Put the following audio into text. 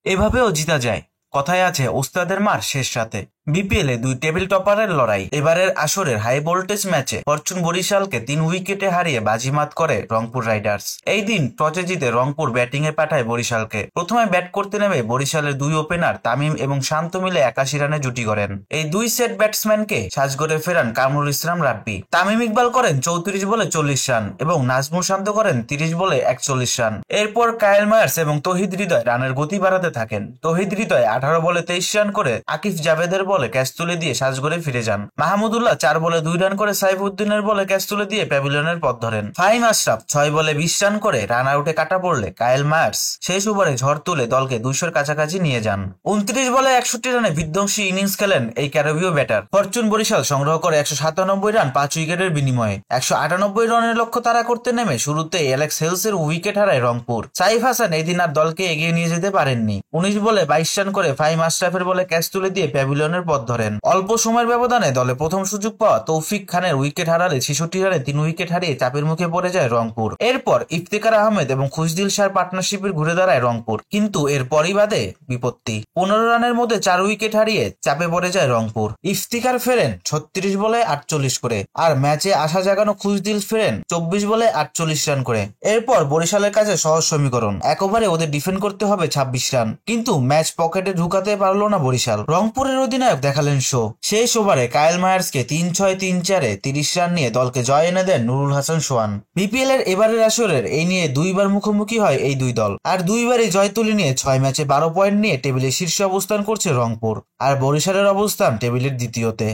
এভাবেও জিতা যায়। কথায় আছে ওস্তাদের মার শেষ রাতে। বিপিএল এ দুই টেবিল টপারের লড়াই। এবারের আসরের হাই ভোল্টেজ ম্যাচে ফরচুন বরিশালকে 3 উইকেটে হারিয়ে বাজিমাত করে রংপুর রাইডার্স। এই দিন টসে জিতে রংপুর ব্যাটিং এ পাঠায় বরিশালকে। প্রথমে ব্যাট করতে নেমে বরিশালের দুই ওপেনার তামিম এবং শান্ত মিলে 81 রানে জুটি করেন। এই দুই সেট ব্যাটসম্যানকে সাজঘরে ফেরান কামরুল ইসলাম রাব্বি। তামিম ইকবাল করেন 34 বলে 40 রান এবং নাজমুল শান্ত করেন 30 বলে 41 রান। এরপর কায়েল মায়ার্স এবং তৌহিদ হৃদয় রানের গতি বাড়াতে থাকেন। তৌহিদ হৃদয় 18 বলে 23 রান করে আকিফ জাভেদের বলে ক্যাচ তুলে দিয়ে সাজঘরে ফিরে যান। মাহমুদুল্লাহ 4 বলে 2 রান করে সাইফুদ্দিনের বলে ক্যাচ তুলে দিয়ে প্যাভিলিয়নের পথ ধরেন। ফাহিম আশরাফ 6 বলে 20 রান করে রান আউটে কাটা পড়লে কায়েল মায়ার্স শেষ ওভারে ঝড় তুলে দলকে 200-র কাছাকাছি নিয়ে যান। 29 বলে 61 রানে বিধ্বংসী ইনিংস খেলেন এই ক্যারিবীয় ব্যাটার। ফরচুন বরিশাল সংগ্রহ করে 197 রান 5 উইকেটের বিনিময়ে। 198 রানের লক্ষ্য তাড়া করতে নেমে শুরুতে অ্যালেক্স হেলসের উইকেট হারায় রংপুর। সাইফ হাসান এদিন আর দলকে এগিয়ে নিয়ে যেতে পারেননি। 19 বলে 22 রান করে ফাহিম আশরাফের বলে ক্যাচ তুলে দিয়ে প্যাভিলিয়নের পথ ধরেন। অল্প সময়ের ব্যবধানে দলে প্রথম সুযোগ পাওয়া তৌফিক খানের উইকেট হারালে 66 রানে 3 উইকেট হারিয়ে চাপের মুখে পড়ে যায় রংপুর। এরপর ইফতেখার আহমেদ এবং খুশদিল শাহর পার্টনারশিপের ঘুরে দাঁড়ায় রংপুর, কিন্তু এরপরই বাদে বিপত্তি। 15 রানের মধ্যে 4 উইকেট হারিয়ে চাপে পড়ে যায় রংপুর। ইফতিখার ফেরেন 36 বলে 48 করে, আর ম্যাচে আশা জাগানো খুশদিল ফেরেন 24 বলে 48 রান করে। এরপর বরিশালের কাছে সহজ সমীকরণ, এক ওভারে ওদের ডিফেন্ড করতে হবে 26 রান, কিন্তু ম্যাচ পকেটে ঢুকাতে পারলো না বরিশাল। রংপুরের অধিনায়ক দেখালেন শো। শেষ ওভারে কায়েল মায়ার্সকে 3-6-3-4-এ 30 রান নিয়ে দলকে জয় এনে দেন নুরুল হাসান সোহান। বিপিএল এর এবারের আসরের এই নিয়ে দুইবার মুখোমুখি হয় এই দুই দল, আর দুইবারই জয় তুলে নিয়ে 6 ম্যাচে 12 পয়েন্ট নিয়ে টেবিলের শীর্ষে অবস্থান করছে রংপুর, আর বরিশালের অবস্থান টেবিলের দ্বিতীয়তে।